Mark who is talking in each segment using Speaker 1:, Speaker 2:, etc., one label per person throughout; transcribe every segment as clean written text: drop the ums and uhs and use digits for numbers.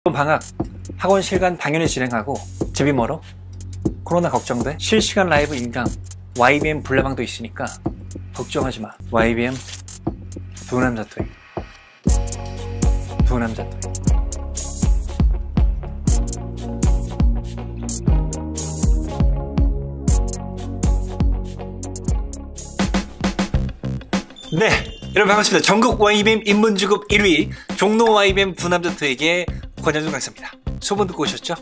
Speaker 1: 방학 학원 실간 당연히 진행하고 집이 멀어? 코로나 걱정돼? 실시간 라이브 인강 YBM 불나방도 있으니까 걱정하지 마. YBM 두 남자 토익. 두 남자 토익. 네, 여러분 반갑습니다. 전국 YBM 인문주급 1위 종로 YBM 두 남자 토익의 권현준 강사입니다. 소문 듣고 오셨죠?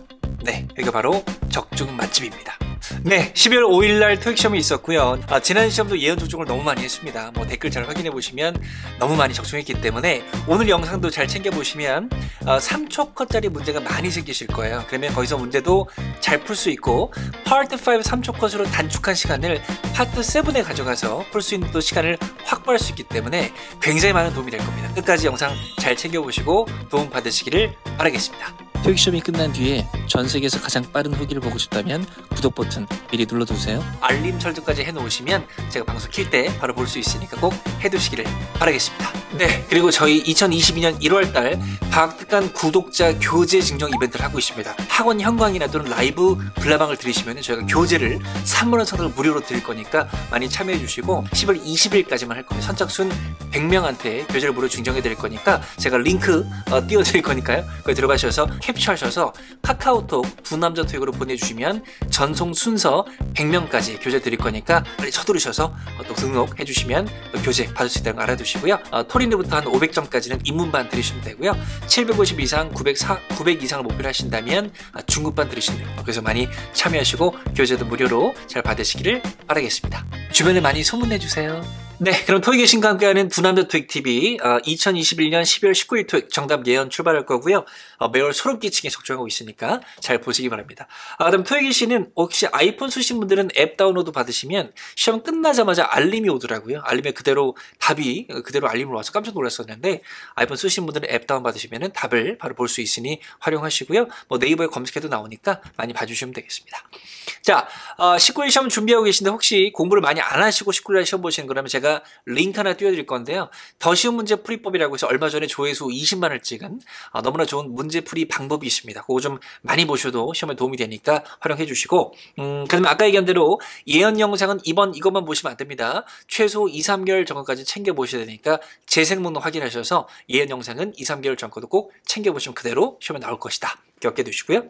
Speaker 1: 네, 여기가 바로 적중 맛집입니다. 네, 12월 5일날 토익 시험이 있었고요. 지난 시험도 예언 적중을 너무 많이 했습니다. 댓글 잘 확인해 보시면 너무 많이 적중했기 때문에 오늘 영상도 잘 챙겨 보시면 3초 컷짜리 문제가 많이 생기실 거예요. 그러면 거기서 문제도 잘 풀 수 있고 파트 5 3초 컷으로 단축한 시간을 파트 7에 가져가서 풀 수 있는 또 시간을 확보할 수 있기 때문에 굉장히 많은 도움이 될 겁니다. 끝까지 영상 잘 챙겨 보시고 도움 받으시기를 바라겠습니다.
Speaker 2: 토익 시험이 끝난 뒤에 전 세계에서 가장 빠른 후기를 보고 싶다면 구독 버튼 미리 눌러두세요.
Speaker 1: 알림 설정까지 해놓으시면 제가 방송 킬 때 바로 볼 수 있으니까 꼭 해두시기를 바라겠습니다. 네, 그리고 저희 2022년 1월달 방학특강 구독자 교재 증정 이벤트를 하고 있습니다. 학원 현강이나 또는 라이브 불나방을 들으시면 저희가 교재를 3만원 상당을 무료로 드릴 거니까 많이 참여해 주시고 10월 20일까지만 할 겁니다. 선착순 100명한테 교재를 무료 증정해 드릴 거니까 제가 링크 띄워드릴 거니까요. 거기 들어가셔서 캡처하셔서 카카오톡 두 남자 토익으로 보내주시면 전송 순서 100명까지 교재 드릴 거니까 빨리 서두르셔서 또 등록해 주시면 또 교재 받을 수 있다는 거 알아두시고요. 토린드부터 한 500점까지는 입문반 들으시면 되고요. 750 이상, 900 이상을 목표로 하신다면 중급반 들으시면 돼요. 그래서 많이 참여하시고 교재도 무료로 잘 받으시기를 바라겠습니다. 주변에 많이 소문내주세요. 네, 그럼 토익의 신과 함께하는 두 남자 토익 TV 2021년 12월 19일 토익 정답 예언 출발할 거고요. 매월 소름 끼치게 적중하고 있으니까 잘 보시기 바랍니다. 그다음 토익의 신은 혹시 아이폰 쓰신 분들은 앱 다운로드 받으시면 시험 끝나자마자 알림이 오더라고요. 알림에 그대로 답이 그대로 알림으로 와서 깜짝 놀랐었는데 아이폰 쓰신 분들은 앱 다운 받으시면 답을 바로 볼 수 있으니 활용하시고요. 네이버에 검색해도 나오니까 많이 봐주시면 되겠습니다. 자, 19일 시험 준비하고 계신데 혹시 공부를 많이 안 하시고 19일 시험 보시는 거라면 제가 링크 하나 띄워드릴 건데요. 더 쉬운 문제 풀이법이라고 해서 얼마 전에 조회수 20만을 찍은 너무나 좋은 문제 풀이 방법이 있습니다. 그거 좀 많이 보셔도 시험에 도움이 되니까 활용해 주시고 그다음에 아까 얘기한 대로 예언 영상은 이번 이것만 보시면 안 됩니다. 최소 2, 3개월 전까지 챙겨 보셔야 되니까 재생 목록 확인하셔서 예언 영상은 2, 3개월 전 거도 꼭 챙겨 보시면 그대로 시험에 나올 것이다. 기억해 두시고요.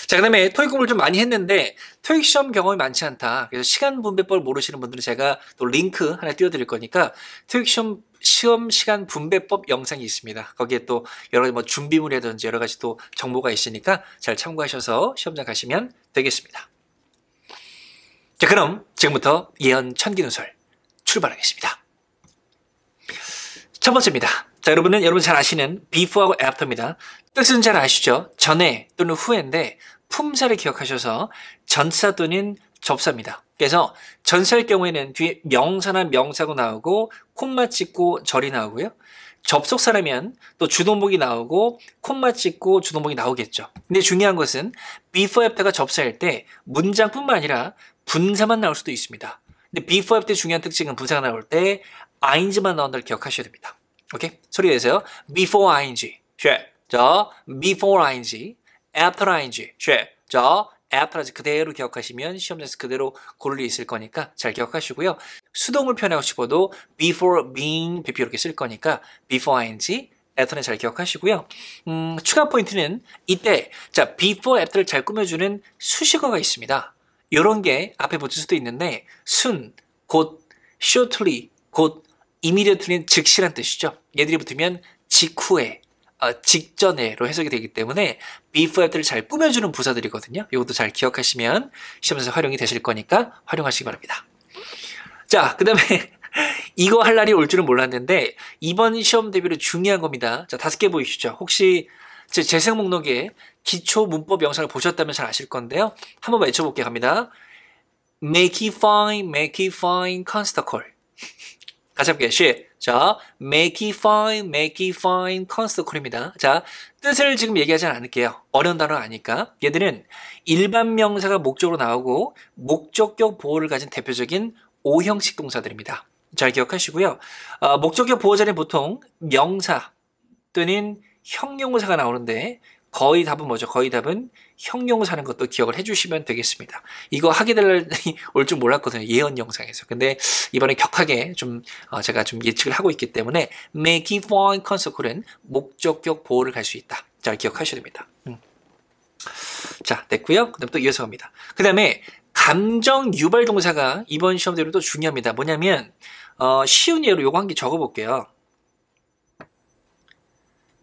Speaker 1: 자, 그 다음에 토익 공부를 좀 많이 했는데 토익 시험 경험이 많지 않다. 그래서 시간 분배법을 모르시는 분들은 제가 또 링크 하나 띄워드릴 거니까 토익 시험 시간 분배법 영상이 있습니다. 거기에 또 여러 가지 준비물이라든지 여러 가지 또 정보가 있으니까 잘 참고하셔서 시험장 가시면 되겠습니다. 자, 그럼 지금부터 예언 천기누설 출발하겠습니다. 첫 번째입니다. 자, 여러분 잘 아시는 before하고 after입니다. 뜻은 잘 아시죠? 전에 또는 후에인데 품사를 기억하셔서 전사 또는 접사입니다. 그래서 전사일 경우에는 뒤에 명사나 명사고 나오고 콤마 찍고 절이 나오고요. 접속사라면 또 주동복이 나오고 콤마 찍고 주동복이 나오겠죠. 근데 중요한 것은 before after가 접사일 때 문장뿐만 아니라 분사만 나올 수도 있습니다. 근데 before after 중요한 특징은 분사가 나올 때 ing만 나온다를 기억하셔야 됩니다. 오케이? 소리 내세요. before ing. 자, before ing, after ing. 자, after ing 그대로 기억하시면 시험장에서 그대로 고를 일이 있을 거니까 잘 기억하시고요. 수동을 표현하고 싶어도 before being, pp 이렇게 쓸 거니까 before ing, after는 잘 기억하시고요. 추가 포인트는 이때 자, before, after를 잘 꾸며주는 수식어가 있습니다. 이런 게 앞에 붙을 수도 있는데 순, 곧, shortly, 곧 immediately는 즉시란 뜻이죠. 얘들이 붙으면 직후에, 직전에로 해석이 되기 때문에 before after를 잘 꾸며주는 부사들이거든요. 이것도 잘 기억하시면 시험에서 활용이 되실 거니까 활용하시기 바랍니다. 자, 그 다음에 이거 할 날이 올 줄은 몰랐는데 이번 시험 대비로 중요한 겁니다. 자, 5개 보이시죠? 혹시 제 재생 목록에 기초 문법 영상을 보셨다면 잘 아실 건데요. 한번 외쳐볼게요. 갑니다. Make it fine, constacle. 같이 할게요. 자, make it fine, constacle입니다. 자, 뜻을 지금 얘기하지 않을게요. 어려운 단어가 아니까. 얘들은 일반 명사가 목적으로 나오고 목적격 보호를 가진 대표적인 5형식 동사들입니다. 잘 기억하시고요. 목적격 보호 자리는 보통 명사 또는 형용사가 나오는데 거의 답은 뭐죠? 거의 답은 형용사는 것도 기억을 해주시면 되겠습니다. 이거 하게 될 날이 올 줄 몰랐거든요. 예언 영상에서. 근데 이번에 격하게 좀 제가 좀 예측을 하고 있기 때문에 make fine consequent은 목적격 보호를 갈 수 있다. 잘 기억하셔야 됩니다. 자, 됐고요. 그 다음 또 이어서 갑니다. 그 다음에 감정 유발 동사가 이번 시험대로도 중요합니다. 뭐냐면 쉬운 예로 요거 한 개 적어볼게요.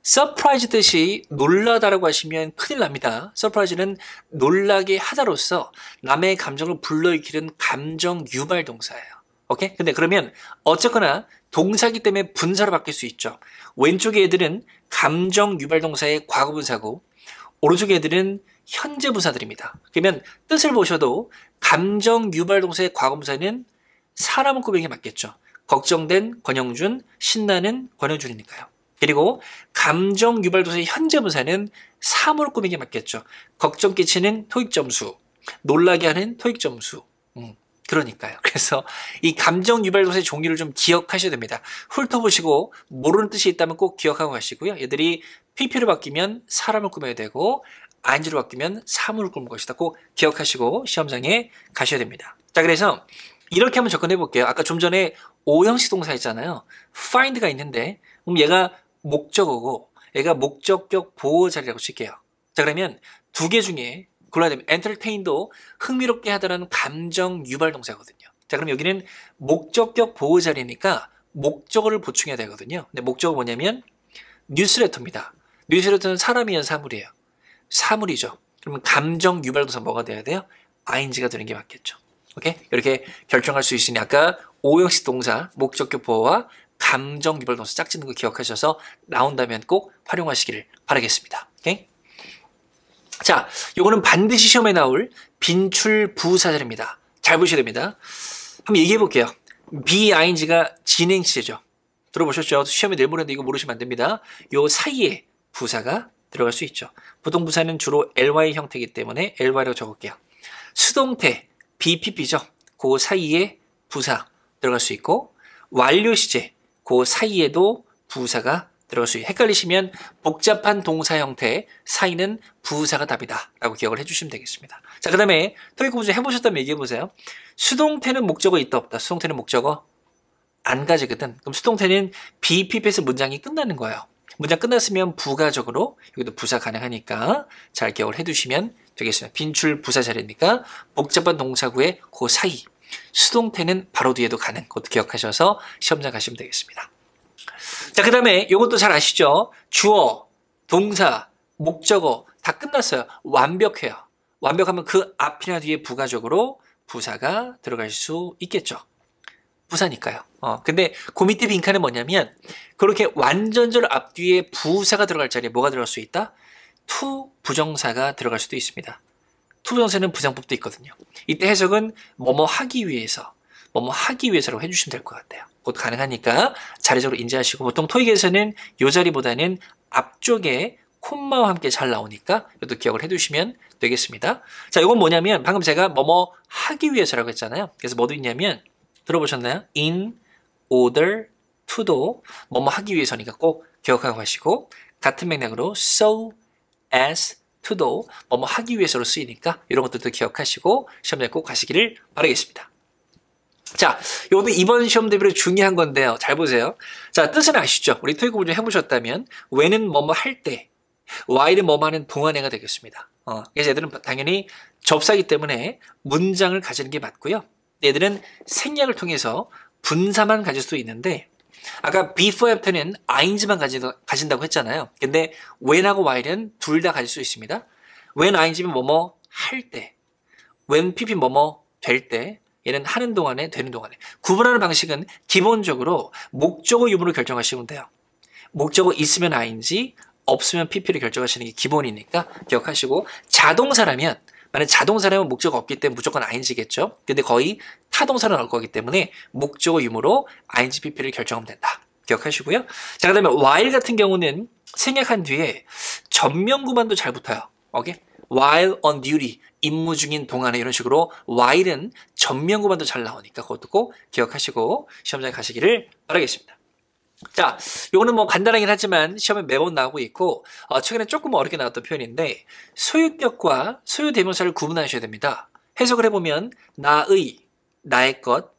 Speaker 1: 서프라이즈 뜻이 놀라다라고 하시면 큰일 납니다. 서프라이즈는 놀라게 하다로서 남의 감정을 불러일으키는 감정 유발 동사예요. 오케이? 근데 그러면 어쨌거나 동사기 때문에 분사로 바뀔 수 있죠. 왼쪽의 애들은 감정 유발 동사의 과거 분사고 오른쪽 애들은 현재 분사들입니다. 그러면 뜻을 보셔도 감정 유발 동사의 과거 분사는 사람을 꾸미는 게 맞겠죠. 걱정된 권영준, 신나는 권영준이니까요. 그리고 감정 유발 동사의 현재 분사는 사물을 꾸미는 게 맞겠죠. 걱정 끼치는 토익 점수, 놀라게 하는 토익 점수. 그러니까요. 그래서 이 감정 유발 동사의 종류를 좀 기억하셔야 됩니다. 훑어보시고 모르는 뜻이 있다면 꼭 기억하고 가시고요. 얘들이 PP로 바뀌면 사람을 꾸며야 되고 ING로 바뀌면 사물을 꾸밀 것이다. 꼭 기억하시고 시험장에 가셔야 됩니다. 자, 그래서 이렇게 한번 접근해 볼게요. 아까 좀 전에 O형식 동사 있잖아요. find가 있는데 그럼 얘가 목적어고 얘가 목적격 보호 자리라고 칠게요. 자, 그러면 두 개 중에 골라야 됩니다. entertain도 흥미롭게 하다라는 감정 유발 동사거든요. 자, 그럼 여기는 목적격 보호 자리니까 목적어를 보충해야 되거든요. 근데 목적어 뭐냐면 뉴스레터입니다. 뉴스레터는 사람이면 사물이에요. 사물이죠. 그러면 감정 유발 동사 뭐가 돼야 돼요? ing가 되는 게 맞겠죠. 오케이? 이렇게 결정할 수 있으니 아까 O형식 동사 목적격 보호와 감정 유발 동사 짝짓는 거 기억하셔서 나온다면 꼭 활용하시기를 바라겠습니다. 오케이? 자, 요거는 반드시 시험에 나올 빈출 부사절입니다. 잘 보셔야 됩니다. 한번 얘기해 볼게요. BING가 진행 시제죠. 들어보셨죠? 시험에 내보냈는데 이거 모르시면 안 됩니다. 요 사이에 부사가 들어갈 수 있죠. 부동부사는 주로 ly 형태이기 때문에 ly라고 적을게요. 수동태 BPP죠. 그 사이에 부사 들어갈 수 있고 완료 시제 그 사이에도 부사가 들어갈 수 있어요. 헷갈리시면 복잡한 동사 형태 사이는 부사가 답이다 라고 기억을 해주시면 되겠습니다. 자, 그 다음에 토익 공부 좀 해보셨다면 얘기해보세요. 수동태는 목적어 있다 없다? 수동태는 목적어 안 가지거든. 그럼 수동태는 BPP에서 문장이 끝나는 거예요. 문장 끝났으면 부가적으로 여기도 부사 가능하니까 잘 기억을 해두시면 되겠습니다. 빈출 부사 자리니까 복잡한 동사구의 그 사이 수동태는 바로 뒤에도 가능. 그것도 기억하셔서 시험장 가시면 되겠습니다. 자, 그 다음에 이것도 잘 아시죠? 주어, 동사, 목적어 다 끝났어요. 완벽해요. 완벽하면 그 앞이나 뒤에 부가적으로 부사가 들어갈 수 있겠죠. 부사니까요. 근데 그 밑에 빈칸은 뭐냐면 그렇게 완전절 앞뒤에 부사가 들어갈 자리에 뭐가 들어갈 수 있다? 투 부정사가 들어갈 수도 있습니다. 투 부정사는 부정법도 있거든요. 이때 해석은 뭐뭐 하기 위해서, 뭐뭐 하기 위해서라고 해주시면 될 것 같아요. 그것도 가능하니까 자리적으로 인지하시고 보통 토익에서는 이 자리보다는 앞쪽에 콤마와 함께 잘 나오니까 이것도 기억을 해두시면 되겠습니다. 자, 이건 뭐냐면 방금 제가 뭐뭐 하기 위해서라고 했잖아요. 그래서 뭐도 있냐면 들어보셨나요? in order to도 뭐뭐 하기 위해서니까 꼭 기억하고 가시고 같은 맥락으로 so as to도 뭐뭐 하기 위해서로 쓰이니까 이런 것들도 기억하시고 시험장에 꼭 가시기를 바라겠습니다. 자, 이것도 이번 시험 대비로 중요한 건데요. 잘 보세요. 자, 뜻은 아시죠? 우리 토익 공부 좀 해보셨다면 when은 뭐뭐 할 때, while은 뭐뭐 하는 동안에가 되겠습니다. 그래서 얘들은 당연히 접사이기 때문에 문장을 가지는 게 맞고요. 얘들은 생략을 통해서 분사만 가질 수 있는데 아까 before after는 ing만 가진다고 했잖아요. 근데 when하고 while은 둘 다 가질 수 있습니다. when ing면 뭐뭐 할 때, when pp 뭐뭐 될 때, 얘는 하는 동안에 되는 동안에 구분하는 방식은 기본적으로 목적어 유무를 결정하시면 돼요. 목적어 있으면 ing, 없으면 pp를 결정하시는 게 기본이니까 기억하시고 자동사라면 만약 자동사라면 목적어 없기 때문에 무조건 ing겠죠. 근데 거의 타동사로 나올 거기 때문에 목적어 유무로 ing, pp를 결정하면 된다. 기억하시고요. 자, 그 다음에 while 같은 경우는 생략한 뒤에 전면구만도 잘 붙어요. 오케이? while on duty, 임무 중인 동안에 이런 식으로 while은 전면구만도 잘 나오니까 그것도 꼭 기억하시고 시험장에 가시기를 바라겠습니다. 자, 요거는 뭐 간단하긴 하지만 시험에 매번 나오고 있고 최근에 조금 어렵게 나왔던 표현인데 소유격과 소유대명사를 구분하셔야 됩니다. 해석을 해보면 나의, 나의 것,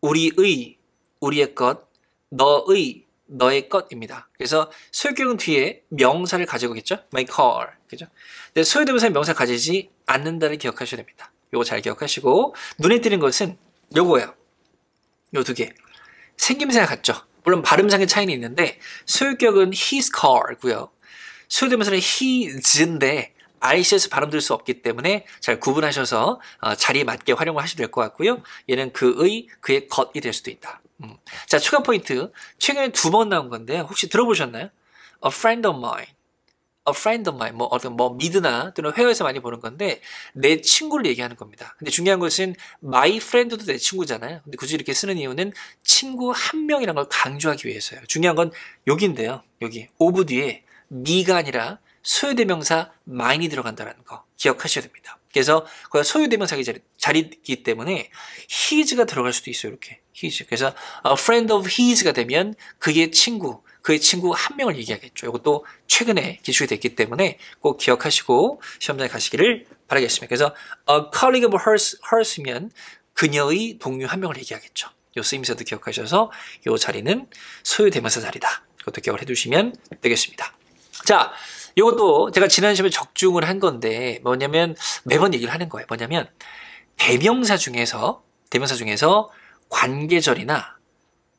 Speaker 1: 우리의, 우리의 것, 너의, 너의 것입니다. 그래서 소유격은 뒤에 명사를 가지고겠죠? My car. 그죠? 근데 소유대명사의 명사를 가지지 않는다를 기억하셔야 됩니다. 요거 잘 기억하시고 눈에 띄는 것은 요거예요. 요 두 개. 생김새가 같죠? 물론 발음상의 차이는 있는데 소유격은 his car고요. 소유대명사는 his인데 IC에서 발음 들을 수 없기 때문에 잘 구분하셔서 자리에 맞게 활용을 하시면 될 것 같고요. 얘는 그의, 그의 것이 될 수도 있다. 자, 추가 포인트. 최근에 2번 나온 건데요. 혹시 들어보셨나요? A friend of mine. A friend of mine. 뭐 어떤 뭐 미드나 또는 회화에서 많이 보는 건데 내 친구를 얘기하는 겁니다. 근데 중요한 것은 my friend도 내 친구잖아요. 근데 굳이 이렇게 쓰는 이유는 친구 한 명이라는 걸 강조하기 위해서요. 중요한 건 여기인데요. 여기 of 뒤에 me가 아니라 소유대명사 mine이 들어간다는 거 기억하셔야 됩니다. 그래서 거기가 소유대명사의 자리이기 때문에 his가 들어갈 수도 있어요. 이렇게 his. 그래서 a friend of his가 되면 그의 친구, 그의 친구 한 명을 얘기하겠죠. 이것도 최근에 기출이 됐기 때문에 꼭 기억하시고 시험장에 가시기를 바라겠습니다. 그래서 a colleague of hers면 그녀의 동료 한 명을 얘기하겠죠. 이 쓰임새도 기억하셔서 이 자리는 소유대명사 자리다. 이것도 기억을 해두시면 되겠습니다. 자, 이것도 제가 지난 시험에 적중을 한 건데 뭐냐면 매번 얘기를 하는 거예요. 뭐냐면 대명사 중에서 관계절이나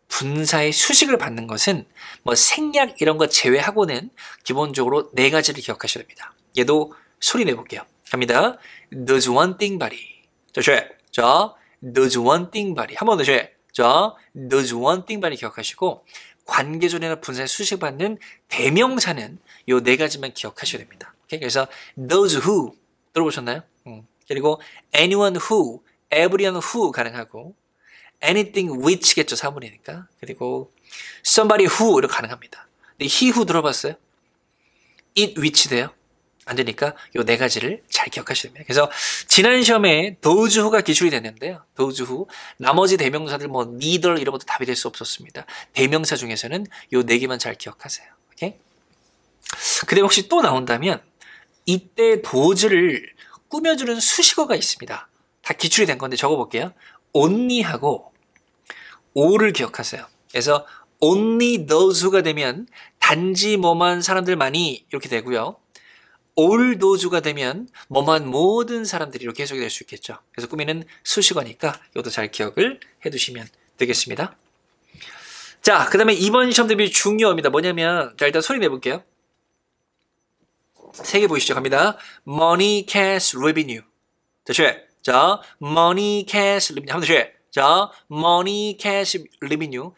Speaker 1: 분사의 수식을 받는 것은 뭐 생략 이런 거 제외하고는 기본적으로 4가지를 기억하셔야 됩니다. 얘도 소리 내볼게요. 갑니다. There's one thing, buddy. 자, there's one thing, buddy. 한 번 더 자, there's one thing, buddy 기억하시고 관계절이나 분사의 수식 받는 대명사는 요 4가지만 기억하셔야 됩니다. 오케이? 그래서 those who 들어보셨나요? 그리고 anyone who, everyone who 가능하고 anything which겠죠, 사물이니까. 그리고 somebody who로 가능합니다. 근데 he who 들어봤어요? it which 돼요? 안 되니까 요 4가지를 잘 기억하셔야 됩니다. 그래서 지난 시험에 those who가 기출이 됐는데요. those who 나머지 대명사들 뭐 neither 이런 것도 답이 될 수 없었습니다. 대명사 중에서는 요 4개만 잘 기억하세요. 오케이? 근데 혹시 또 나온다면 이때 those를 꾸며주는 수식어가 있습니다. 다 기출이 된 건데 적어볼게요. only하고 all을 기억하세요. 그래서 only those who가 되면 단지 뭐만 사람들만이 이렇게 되고요. all those가 되면 뭐만 모든 사람들이 이렇게 해석이 될 수 있겠죠. 그래서 꾸미는 수식어니까 이것도 잘 기억을 해두시면 되겠습니다. 자, 그 다음에 이번 시험 대비 중요합니다. 뭐냐면 자 일단 소리 내볼게요. 3개 보이시죠? 갑니다. money, cash, revenue. 자, money, cash, revenue. 한번 더 자, money, cash, revenue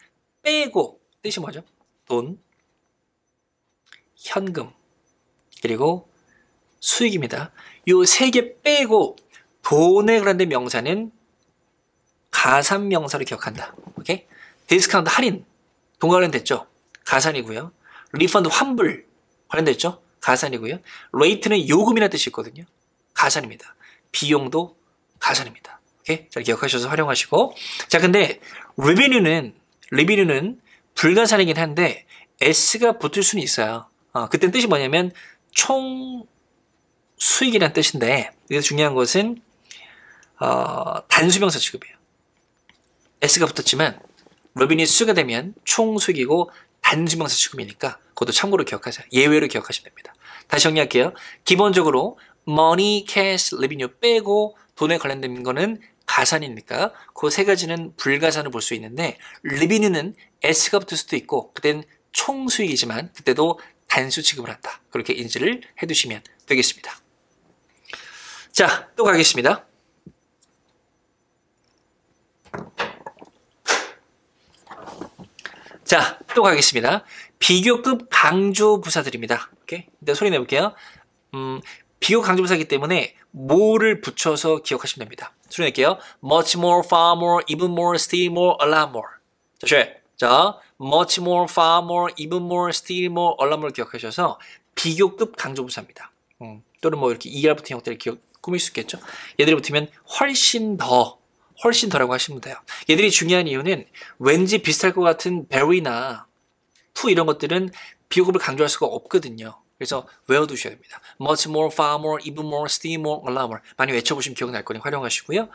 Speaker 1: 빼고 뜻이 뭐죠? 돈, 현금, 그리고 수익입니다. 요 3개 빼고 돈에 관련된 명사는 가산명사로 기억한다. 오케이? 디스카운트 할인, 돈과 관련됐죠? 가산이고요. 리펀드 환불 관련됐죠? 가산이고요. 레이트는 요금이라는 뜻이 있거든요. 가산입니다. 비용도 가산입니다. 오케이? 잘 기억하셔서 활용하시고. 자, 근데 revenue는 불가산이긴 한데 s가 붙을 수는 있어요. 그땐 뜻이 뭐냐면 총 수익이라는 뜻인데 여기서 중요한 것은 단수명사 취급이에요. s가 붙었지만 revenue 수가 되면 총 수익이고 단수명사 취급이니까 그것도 참고로 기억하세요. 예외로 기억하시면 됩니다. 다시 정리할게요. 기본적으로 money, cash, revenue 빼고 돈에 관련된 거는 가산이니까 그 3가지는 불가산을 볼 수 있는데 revenue는 s가 붙을 수도 있고 그땐 총 수익이지만 그때도 단수 취급을 한다. 그렇게 인지를 해두시면 되겠습니다. 자, 또 가겠습니다. 자, 또 가겠습니다. 비교급 강조 부사들입니다. 오케이? 일단 소리 내볼게요. 비교 강조 부사이기 때문에 more를 붙여서 기억하시면 됩니다. 소리 낼게요. much more, far more, even more, still more, a lot more. 자, much more, far more, even more, still more, a lot more 기억하셔서 비교급 강조 부사입니다. 또는 뭐 이렇게 ER 붙은 형태를 꾸밀 수 있겠죠. 얘들이 붙으면 훨씬 더라고 하시면 돼요. 얘들이 중요한 이유는 왠지 비슷할 것 같은 very나 to 이런 것들은 비교급을 강조할 수가 없거든요. 그래서 외워두셔야 됩니다. much more, far more, even more, still more, a lot more. 많이 외쳐보시면 기억날 거니 활용하시고요.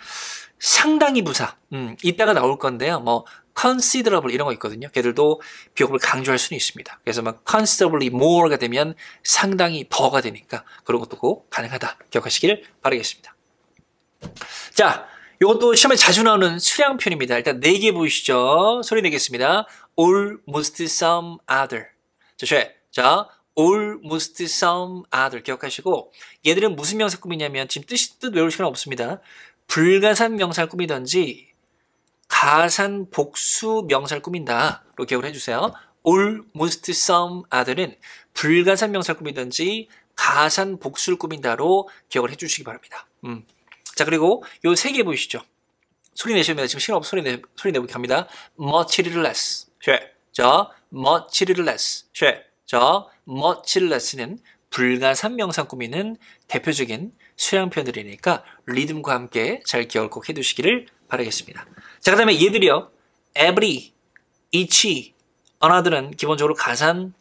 Speaker 1: 상당히 부사. 이따가 나올 건데요. 뭐 considerable 이런 거 있거든요. 걔들도 비교급을 강조할 수는 있습니다. 그래서 막 considerably more가 되면 상당히 더가 되니까 그런 것도 꼭 가능하다. 기억하시길 바라겠습니다. 자, 이것도 시험에 자주 나오는 수량 표현입니다. 일단 4개 보이시죠? 소리 내겠습니다. almost some other. 자, almost some other 기억하시고 얘들은 무슨 명사 꾸미냐면 지금 뜻 외울 시간 없습니다. 불가산 명사를 꾸미든지 가산 복수 명사를 꾸민다로 기억을 해주세요. almost some other는 불가산 명사를 꾸미든지 가산 복수를 꾸민다로 기억을 해주시기 바랍니다. 자, 그리고 요 3개 보이시죠? 소리 내시면 지금 시간 없어 소리 내보기 합니다. much little less. 자, much little less. 자, much less는 불가산 명사 꾸미는 대표적인 수량 표현들이니까 리듬과 함께 잘 기억을 꼭 해두시기를 바라겠습니다. 자, 그 다음에 얘들이요. every, each, another는 기본적으로 가산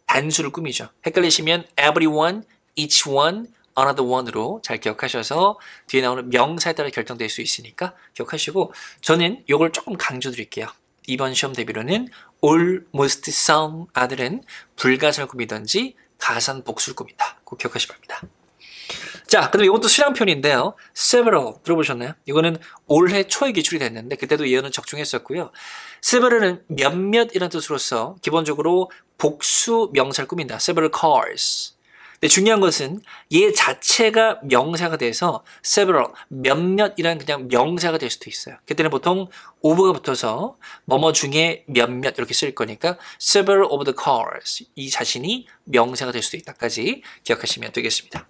Speaker 1: 단수를 꾸미죠. 헷갈리시면 everyone, each one, another one으로 잘 기억하셔서 뒤에 나오는 명사에 따라 결정될 수 있으니까 기억하시고 저는 이걸 조금 강조 드릴게요. 이번 시험 대비로는 almost some other는 불가산을 꾸미든지 가산 복수를 꾸민다. 꼭 기억하시 바랍니다. 자, 그 다음에 이것도 수량 표현인데요. several 들어보셨나요? 이거는 올해 초에 기출이 됐는데 그때도 예언은 적중했었고요. several은 몇몇이라는 뜻으로서 기본적으로 복수 명사를 꾸민다. several cars. 근데 중요한 것은 얘 자체가 명사가 돼서 several, 몇몇이란 그냥 명사가 될 수도 있어요. 그때는 보통 of가 붙어서 뭐뭐 중에 몇몇 이렇게 쓸 거니까 several of the cars 이 자신이 명사가 될 수도 있다까지 기억하시면 되겠습니다.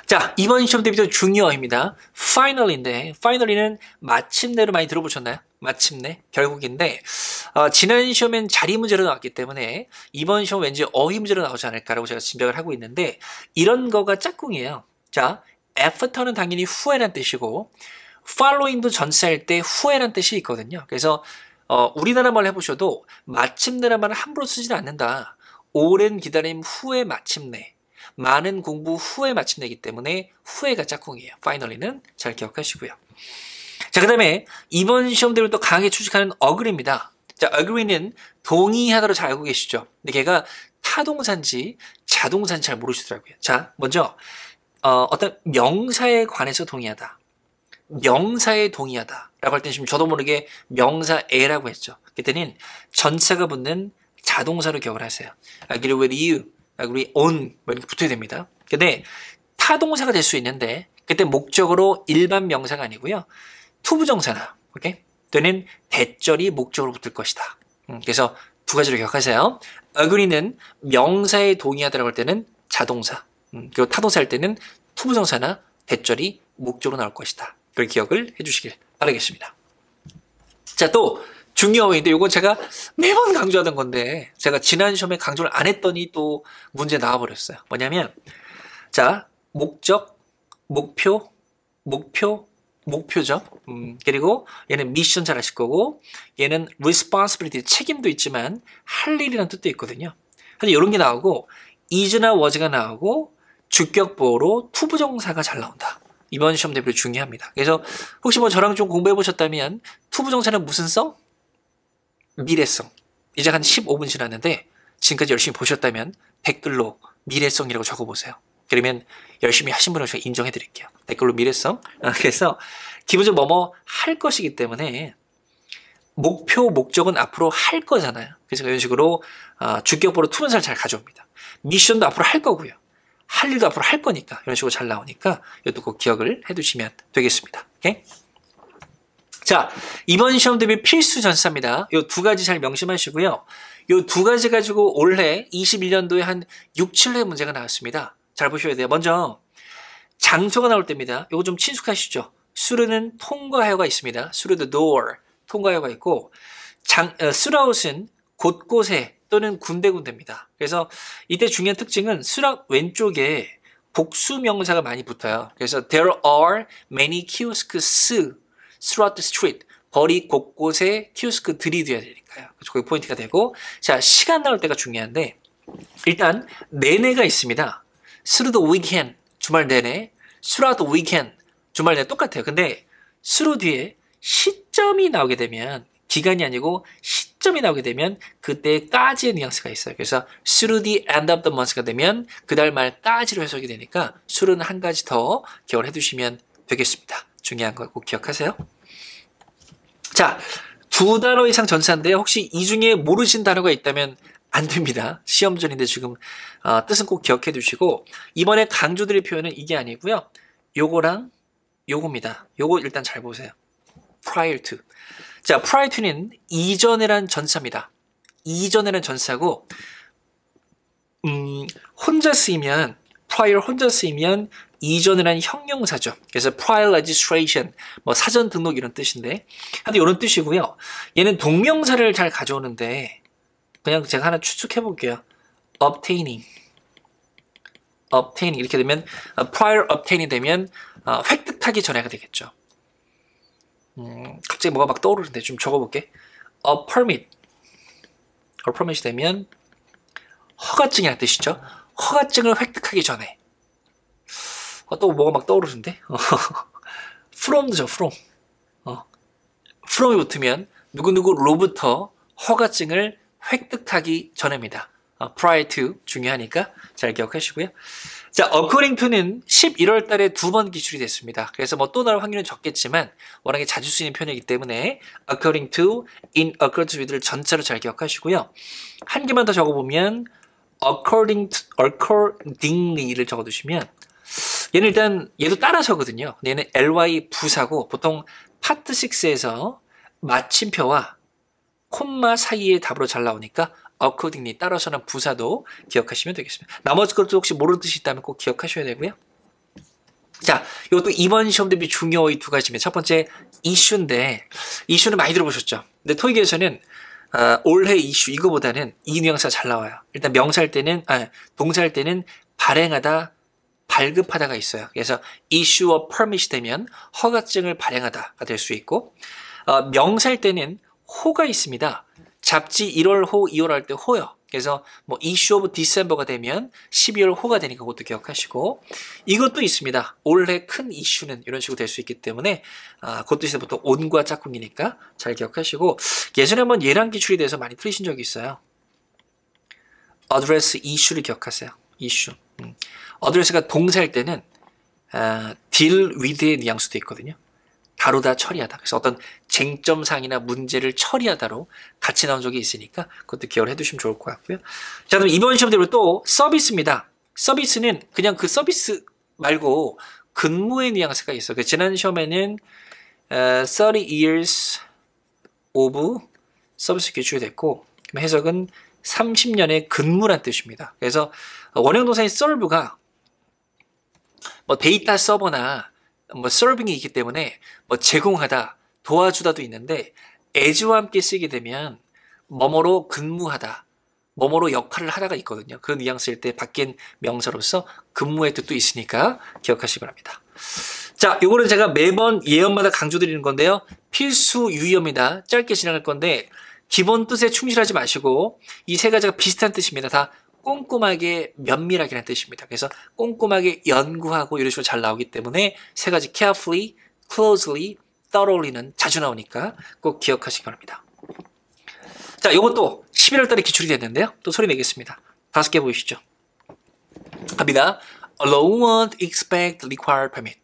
Speaker 1: 자, 이번 시험 대비도 중요합니다. finally인데 finally는 마침내로 많이 들어보셨나요? 마침내, 결국인데 지난 시험엔 자리 문제로 나왔기 때문에 이번 시험 왠지 어휘 문제로 나오지 않을까라고 제가 짐작을 하고 있는데 이런 거가 짝꿍이에요. 자, after는 당연히 후에란 뜻이고 following도 전치사일 때 후에란 뜻이 있거든요. 그래서 우리나라 말 해보셔도 마침내란 말을 함부로 쓰지는 않는다. 오랜 기다림 후에 마침내. 많은 공부 후에 마침내기 때문에 후에가 짝꿍이에요. finally는 잘 기억하시고요. 자, 그 다음에 이번 시험대로 또 강하게 추측하는 agree입니다. 자, agree는 동의하다로 잘 알고 계시죠? 근데 걔가 타동사인지 자동사인지 잘 모르시더라고요. 자, 먼저 어떤 명사에 관해서 동의하다. 명사에 동의하다 라고 할 때는 지금 저도 모르게 명사에라고 했죠. 그때는 전치사가 붙는 자동사로 기억을 하세요. agree with you, agree on 뭐 이렇게 붙어야 됩니다. 근데 타동사가 될 수 있는데 그때 목적으로 일반 명사가 아니고요. 투부정사나 오케이? 또는 대절이 목적으로 붙을 것이다. 그래서 두 가지로 기억하세요. agree는 명사에 동의하다라고 할 때는 자동사, 그리고 타동사 할 때는 투부정사나 대절이 목적으로 나올 것이다. 그걸 기억을 해주시길 바라겠습니다. 자, 또 중요한데 이건 제가 매번 강조하던 건데 제가 지난 시험에 강조를 안 했더니 또 문제 나와버렸어요. 뭐냐면 자, 목적, 목표죠. 그리고 얘는 미션 잘 아실 거고 얘는 responsibility, 책임도 있지만 할 일이라는 뜻도 있거든요. 근데 이런 게 나오고 is나 was가 나오고 주격보로 투부정사가 잘 나온다. 이번 시험 대비로 중요합니다. 그래서 혹시 뭐 저랑 좀 공부해 보셨다면 투부정사는 무슨 성? 미래성. 이제 한 15분 지났는데 지금까지 열심히 보셨다면 댓글로 미래성이라고 적어보세요. 그러면 열심히 하신 분을 제가 인정해 드릴게요. 댓글로 미래성. 그래서 기본적으로 뭐뭐 할 것이기 때문에 목표, 목적은 앞으로 할 거잖아요. 그래서 이런 식으로 주격보로 투문사를 잘 가져옵니다. 미션도 앞으로 할 거고요. 할 일도 앞으로 할 거니까 이런 식으로 잘 나오니까 이것도 꼭 기억을 해두시면 되겠습니다. 오케이? 자, 이번 시험 대비 필수 전치사입니다. 이 두 가지 잘 명심하시고요. 이 두 가지 가지고 올해 21년도에 한 6, 7회 문제가 나왔습니다. 잘 보셔야 돼요. 먼저 장소가 나올 때입니다. 이거 좀 친숙하시죠? 수르는 통과하여가 있습니다. 수르 the door, 통과하여가 있고 throughout은 곳곳에 또는 군데군데입니다. 그래서 이때 중요한 특징은 수락 왼쪽에 복수 명사가 많이 붙어요. 그래서 there are many kiosks throughout the street. 거리 곳곳에 키오스크 들이대야 되니까요. 그래서 그게 포인트가 되고, 자, 시간 나올 때가 중요한데, 일단 내내가 있습니다. through the weekend, 주말 내내, throughout the weekend, 주말 내내 똑같아요. 근데 through 뒤에 시점이 나오게 되면, 기간이 아니고 시점이 나오게 되면 그때까지의 뉘앙스가 있어요. 그래서 through the end of the month가 되면 그달 말까지로 해석이 되니까 through는 한 가지 더 기억을 해두시면 되겠습니다. 중요한 거 꼭 기억하세요. 자, 2단어 이상 전사인데요. 혹시 이 중에 모르신 단어가 있다면 안 됩니다. 시험 전인데 지금 뜻은 꼭 기억해 두시고, 이번에 강조드릴 표현은 이게 아니고요. 요거랑 요겁니다. 요거 일단 잘 보세요. prior to. 자, prior to는 이전에란 전사입니다. 이전에란 전사고, 혼자 쓰이면, prior 혼자 쓰이면 이전이란 형용사죠. 그래서 prior registration, 뭐 사전 등록 이런 뜻인데, 하여튼 이런 뜻이고요. 얘는 동명사를 잘 가져오는데, 그냥 제가 하나 추측해 볼게요. obtaining 이렇게 되면 prior obtain이 되면 획득하기 전에가 되겠죠. 갑자기 뭐가 막 떠오르는데 좀 적어볼게. a permit이 되면 허가증이라는 뜻이죠. 허가증을 획득하기 전에. 또 뭐가 막 떠오르는데? from죠, from. from이 붙으면 누구누구로부터 허가증을 획득하기 전입니다. prior to 중요하니까 잘 기억하시고요. 자, according to는 11월 달에 2번 기출이 됐습니다. 그래서 뭐 또 나올 확률은 적겠지만 워낙에 자주 쓰이는 표현이기 때문에 according to, in accordance with를 전자로 잘 기억하시고요. 한 개만 더 적어보면 accordingly를 적어두시면, 얘는 일단 얘도 따라서거든요. 얘는 ly 부사고 보통 파트 6에서 마침표와 콤마 사이의 답으로 잘 나오니까 accordingly 따라서는 부사도 기억하시면 되겠습니다. 나머지 것도 혹시 모르는 뜻이 있다면 꼭 기억하셔야 되고요. 자, 이것도 이번 시험 대비 중요 이 두 가지입니다. 첫 번째 이슈인데, 이슈는 많이 들어보셨죠? 근데 토익에서는 올해 이슈 이거보다는 이 뉘앙스가 잘 나와요. 일단 명사할 때는 동사할 때는 발행하다, 발급하다가 있어요. 그래서 issue a permit이 되면 허가증을 발행하다가 될 수 있고, 명사할 때는 호가 있습니다. 잡지 1월 호, 2월 할 때 호요. 그래서 뭐 issue of December가 되면 12월 호가 되니까 그것도 기억하시고, 이것도 있습니다. 올해 큰 이슈는 이런 식으로 될 수 있기 때문에 그것도 있어요. 보통 on과 짝꿍이니까 잘 기억하시고, 예전에 한번 얘랑 기출이 돼서 많이 틀리신 적이 있어요. address issue를 기억하세요. issue. address가 동사일 때는 deal with의 뉘앙스도 있거든요. 다루다, 처리하다. 그래서 어떤 쟁점상이나 문제를 처리하다로 같이 나온 적이 있으니까 그것도 기억을 해두시면 좋을 것 같고요. 자, 그럼 이번 시험대로 또 서비스입니다. 서비스는 그냥 그 서비스 말고 근무의 뉘앙스가 있어요. 지난 시험에는 30 years of 서비스 기출이 됐고, 해석은 30년의 근무란 뜻입니다. 그래서 원형 동사인 serve가 뭐 데이터 서버나 뭐 서빙이 있기 때문에 뭐 제공하다, 도와주다도 있는데, as와 함께 쓰게 되면 뭐뭐로 근무하다, 뭐뭐로 역할을 하다가 있거든요. 그런 뉘앙스일 때 바뀐 명사로서 근무의 뜻도 있으니까 기억하시기 바랍니다. 자, 요거는 제가 매번 예언마다 강조드리는 건데요. 필수 유의어입니다. 짧게 지나갈 건데 기본 뜻에 충실하지 마시고, 이 세 가지가 비슷한 뜻입니다. 다 꼼꼼하게 면밀하게라는 뜻입니다. 그래서 꼼꼼하게 연구하고 이런 식으로 잘 나오기 때문에 세 가지 carefully, closely, thoroughly는 자주 나오니까 꼭 기억하시기 바랍니다. 자, 이것도 11월 달에 기출이 됐는데요. 또 소리 내겠습니다. 5개 보이시죠? 갑니다. allowed, expect, require, permit.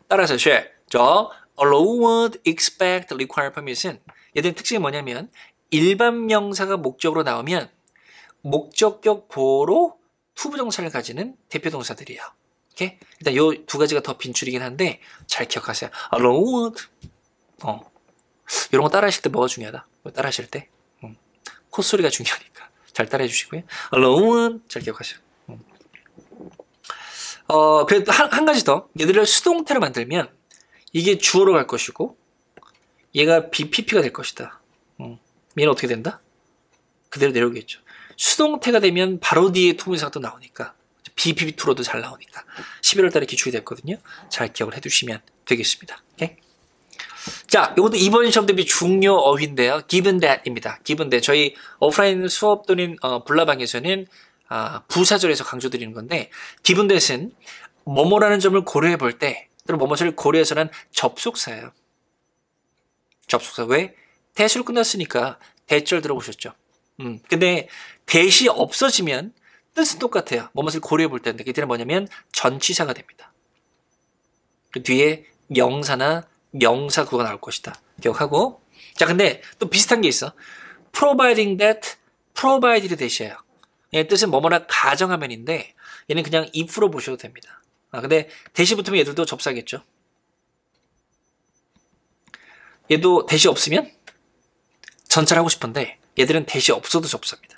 Speaker 1: 따라서 저 allowed, expect, require, permit은 얘들 특징이 뭐냐면, 일반 명사가 목적으로 나오면 목적격 보호로 투부정사를 가지는 대표 동사들이에요. 오케이? 일단 요 두 가지가 더 빈출이긴 한데 잘 기억하세요. allowed. 이런 거 따라하실 때 뭐가 중요하다? 따라하실 때 콧소리가 중요하니까 잘 따라해 주시고요. allowed 잘 기억하세요. 그래도 한 가지 더. 얘들을 수동태로 만들면 이게 주어로 갈 것이고 얘가 BPP가 될 것이다. 얘는 어떻게 된다? 그대로 내려오겠죠. 수동태가 되면 바로 뒤에 투부정사가 또 나오니까 BPP2로도 잘 나오니까 11월 달에 기출이 됐거든요. 잘 기억을 해두시면 되겠습니다. 오케이? 자, 이것도 이번 시험 대비 중요 어휘인데요. given that입니다. given that. 저희 오프라인 수업 또는 불나방에서는 부사절에서 강조드리는 건데 given that은 뭐뭐라는 점을 고려해 볼 때 또는 뭐뭐를 고려해서는 접속사예요. 접속사. 왜? 대수로 끝났으니까 대절 들어보셨죠? 근데 대시 없어지면 뜻은 똑같아요. 뭐뭐를 고려해 볼 때인데 그때는 뭐냐면 전치사가 됩니다. 그 뒤에 명사나 명사 구가 나올 것이다. 기억하고. 자, 근데 또 비슷한 게 있어. providing that, provided that이에요. 얘 뜻은 뭐뭐라 가정하면인데 얘는 그냥 if로 보셔도 됩니다. 근데 대시 붙으면 얘들도 접사겠죠. 얘도 대시 없으면 전차를 하고 싶은데 얘들은 대시 없어도 접사입니다.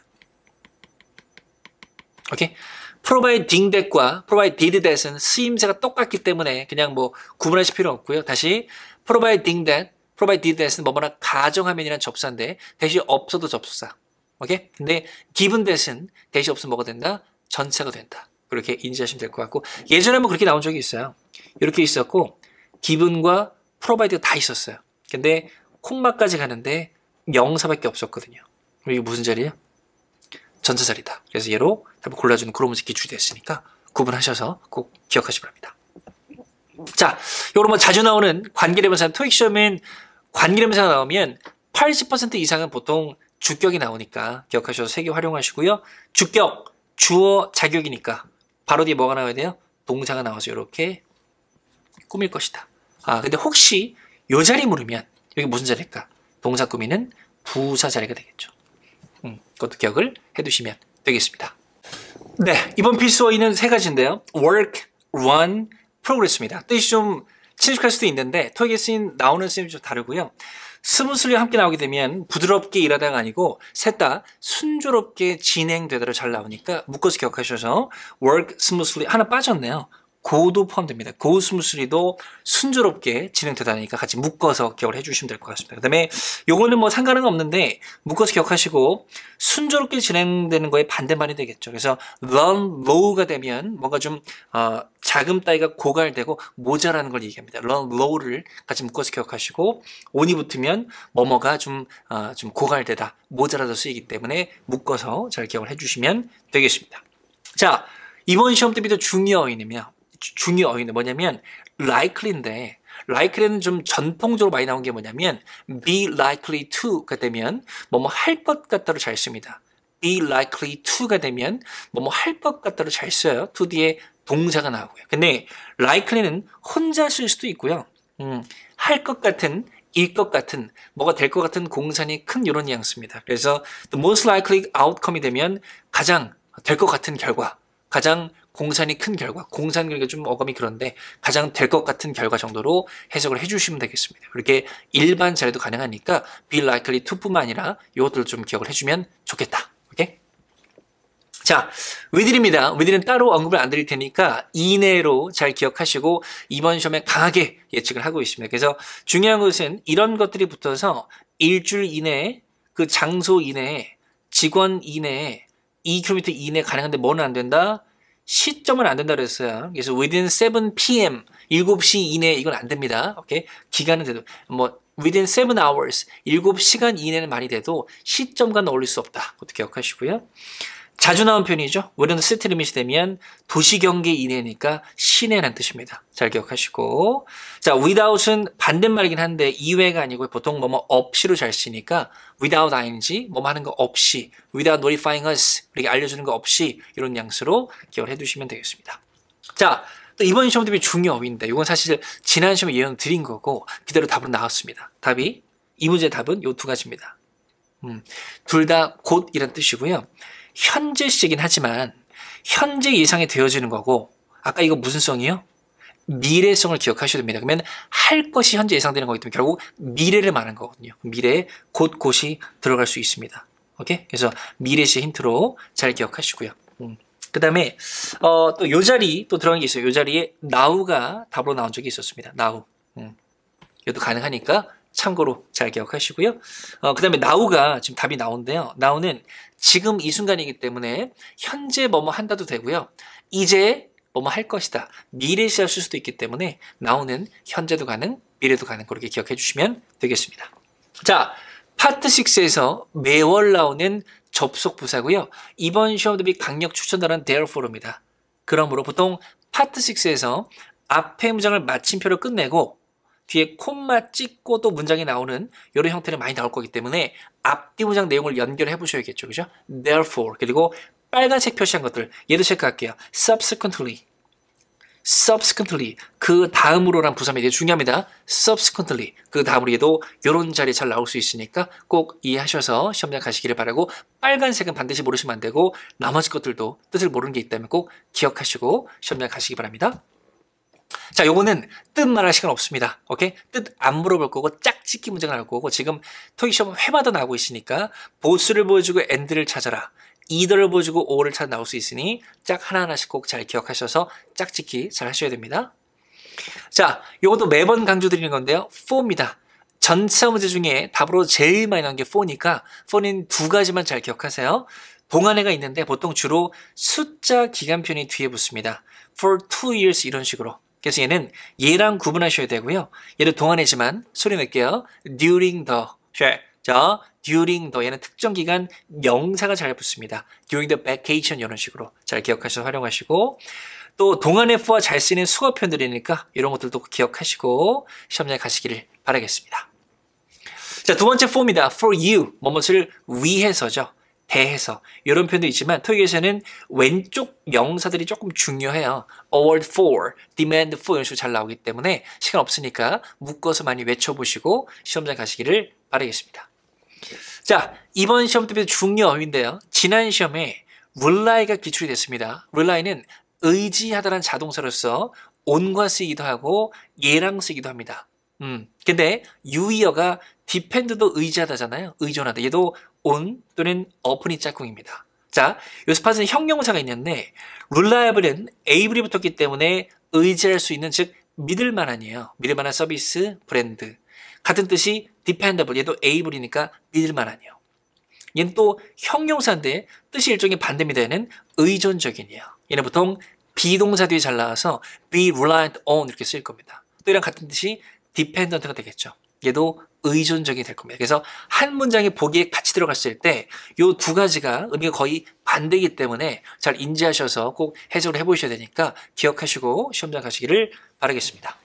Speaker 1: 오케이? providing that과 provided that은 쓰임새가 똑같기 때문에 그냥 뭐 구분하실 필요 없고요. 다시 providing that, provided that은 뭐뭐라 가정하면이란 접사인데 대시 없어도 접사. 오케이? 근데 given that은 대시 없으면 뭐가 된다? 전체가 된다. 그렇게 인지하시면 될 것 같고 예전에 한번 그렇게 나온 적이 있어요. 이렇게 있었고 given과 provide가 다 있었어요. 근데 콤마까지 가는데 명사밖에 없었거든요. 그럼 이게 무슨 자리예요? 전체 자리다. 그래서 얘로 답을 골라주는 그런 문제 기출이 됐으니까 구분하셔서 꼭 기억하시기 바랍니다. 자, 요런 뭐 자주 나오는 관계대명사, 토익 시험은 관계대명사가 나오면 80% 이상은 보통 주격이 나오니까 기억하셔서 세 개 활용하시고요. 주격, 주어, 자격이니까 바로 뒤에 뭐가 나와야 돼요? 동사가 나와서 이렇게 꾸밀 것이다. 근데 혹시 요 자리 물으면 여기 무슨 자리일까? 동사 꾸미는 부사 자리가 되겠죠. 그것도 기억을 해두시면 되겠습니다. 네, 이번 필수 어휘는 세 가지인데요. work, run, progress입니다. 뜻이 좀 친숙할 수도 있는데 토익에 쓰인 나오는 쓰임이 좀 다르고요. 스무슬리 함께 나오게 되면 부드럽게 일하다가 아니고 셋 다 순조롭게 진행되도록 잘 나오니까 묶어서 기억하셔서 work smoothly 하나 빠졌네요. 고도 포함됩니다. go smoothly도 순조롭게 진행되다니까 같이 묶어서 기억을 해주시면 될 것 같습니다. 그 다음에 요거는 뭐 상관은 없는데 묶어서 기억하시고 순조롭게 진행되는 거에 반대말이 되겠죠. 그래서 run low가 되면 뭔가 좀 자금 따위가 고갈되고 모자라는 걸 얘기합니다. run low를 같이 묶어서 기억하시고 on이 붙으면 뭐뭐가 좀 고갈되다, 모자라서 쓰이기 때문에 묶어서 잘 기억을 해주시면 되겠습니다. 자, 이번 시험 대비도 중요 어휘는 뭐냐면 likely인데 likely는 좀 전통적으로 많이 나온 게 뭐냐면 be likely to가 되면 뭐뭐 할 것 같다로 잘 씁니다. be likely to가 되면 뭐뭐 할 것 같다로 잘 써요. to 뒤에 동사가 나오고요. 근데 likely는 혼자 쓸 수도 있고요. 할 것 같은, 일 것 같은, 뭐가 될 것 같은 공산이 큰 이런 뉘앙스입니다. 그래서 the most likely outcome이 되면 가장 될 것 같은 결과, 가장 공산이 큰 결과, 공산 그러니까 좀 어감이 그런데 가장 될 것 같은 결과 정도로 해석을 해주시면 되겠습니다. 그렇게 일반 자리도 가능하니까 be likely to뿐만 아니라 이것들을 좀 기억을 해주면 좋겠다. 오케이? 자, with입니다. with는 따로 언급을 안 드릴 테니까 이내로 잘 기억하시고 이번 시험에 강하게 예측을 하고 있습니다. 그래서 중요한 것은 이런 것들이 붙어서 일주일 이내에 그 장소 이내에 직원 이내에 2km 이내 가능한데 뭐는 안 된다? 시점은 안 된다 그랬어요. 그래서 within 7 p.m. 7시 이내 이건 안 됩니다. 오케이? 기간은 돼도 뭐 within 7 hours 7시간 이내는 말이 돼도 시점과는 어울릴 수 없다. 그것도 기억하시고요. 자주 나온 표현이죠. within city limit이 되면 도시 경계 이내니까 시내라는 뜻입니다. 잘 기억하시고. 자, without은 반대말이긴 한데 이외가 아니고 보통 뭐뭐 없이로 잘 쓰니까 without ing, 뭐뭐 하는 거 없이, without notifying us, 이렇게 알려주는 거 없이 이런 뉘앙스로 기억을 해두시면 되겠습니다. 자, 또 이번 시험 대비 중요 어휘인데 이건 사실 지난 시험에 예언 드린 거고 그대로 답으로 나왔습니다. 답이 이 문제의 답은 요 두 가지입니다. 둘 다 곧이란 뜻이고요. 현재 시제긴 하지만 현재 예상이 되어지는 거고 아까 이거 무슨 성이요? 미래성을 기억하셔야 됩니다. 그러면 할 것이 현재 예상되는 거기 때문에 결국 미래를 말하는 거거든요. 미래에 곧이 들어갈 수 있습니다. 오케이? 그래서 미래시 힌트로 잘 기억하시고요. 그 다음에 또 요 자리 또 들어간 게 있어요. 요 자리에 now가 답으로 나온 적이 있었습니다. now. 이것도 가능하니까 참고로 잘 기억하시고요. 그 다음에 now가 지금 답이 나온대요. now는 지금 이 순간이기 때문에 현재 뭐뭐 한다도 되고요. 이제 뭐뭐 할 것이다. 미래시할 수도 있기 때문에 now는 현재도 가능, 미래도 가는 그렇게 기억해 주시면 되겠습니다. 자, 파트 6에서 매월 나오는 접속 부사고요. 이번 시험 대비 강력 추천하는 therefore입니다. 그러므로 보통 파트 6에서 앞에 문장을 마침표로 끝내고 뒤에 콤마 찍고 또 문장이 나오는 이런 형태는 많이 나올 거기 때문에 앞뒤 문장 내용을 연결해 보셔야겠죠. 그죠? therefore 그리고 빨간색 표시한 것들 얘도 체크할게요. subsequently 그 다음으로란 부사입니다. 이게 중요합니다. subsequently 그 다음으로 얘도 이런 자리에 잘 나올 수 있으니까 꼭 이해하셔서 시험장 가시기를 바라고 빨간색은 반드시 모르시면 안 되고 나머지 것들도 뜻을 모르는 게 있다면 꼭 기억하시고 시험장 가시기 바랍니다. 자, 요거는 뜻 말할 시간 없습니다. 오케이? 뜻 안 물어볼 거고 짝짓기 문제가 나올 거고 지금 토익 시험 회마다 나오고 있으니까 보수를 보여주고 and를 찾아라. either를 보여주고 or를 찾아 나올 수 있으니 짝 하나하나씩 꼭 잘 기억하셔서 짝짓기 잘 하셔야 됩니다. 자, 요것도 매번 강조드리는 건데요. for입니다. 전체 문제 중에 답으로 제일 많이 나온 게 for니까 for는 두 가지만 잘 기억하세요. 동안회가 있는데 보통 주로 숫자 기간편이 뒤에 붙습니다. for 2 years 이런 식으로. 그래서 얘는 얘랑 구분하셔야 되고요. 얘를 동안회지만 소리 낼게요. during the. 자, during the 얘는 특정 기간 명사가 잘 붙습니다. during the vacation 이런 식으로 잘 기억하셔서 활용하시고 또 동안의 for와 잘 쓰이는 수거 표현들이니까 이런 것들도 기억하시고 시험장에 가시기를 바라겠습니다. 자, 두 번째 for입니다. for you 뭐뭇을 위해서죠. 대해서 이런 표현도 있지만 토익에서는 왼쪽 명사들이 조금 중요해요. award for, demand for 이런 식으로 잘 나오기 때문에 시간 없으니까 묶어서 많이 외쳐보시고 시험장 가시기를 바라겠습니다. 자, 이번 시험 대비 중요어휘인데요. 지난 시험에 릴라이가 기출이 됐습니다. 릴라이는 의지하다라는 자동사로서 on과 쓰이기도 하고 얘랑 쓰이기도 합니다. 근데 유의어가 depend도 의지하다잖아요. 의존하다. 얘도 on 또는 upon이 짝꿍입니다. 자, 요 스팟은 형용사가 있는데 reliable은 able이 붙었기 때문에 의지할 수 있는 즉 믿을 만한이에요. 믿을 만한 서비스, 브랜드. 같은 뜻이 dependable 얘도 able이니까 믿을 만한이에요. 얘는 또 형용사인데 뜻이 일종의 반대입니다. 얘는 의존적인이에요. 얘는 보통 비동사 뒤에 잘 나와서 be reliant on 이렇게 쓰일 겁니다. 또 이랑 같은 뜻이 dependent가 되겠죠. 얘도 의존적이 될 겁니다. 그래서 한 문장에 보기에 같이 들어갔을 때 이 두 가지가 의미가 거의 반대이기 때문에 잘 인지하셔서 꼭 해석을 해보셔야 되니까 기억하시고 시험장 가시기를 바라겠습니다.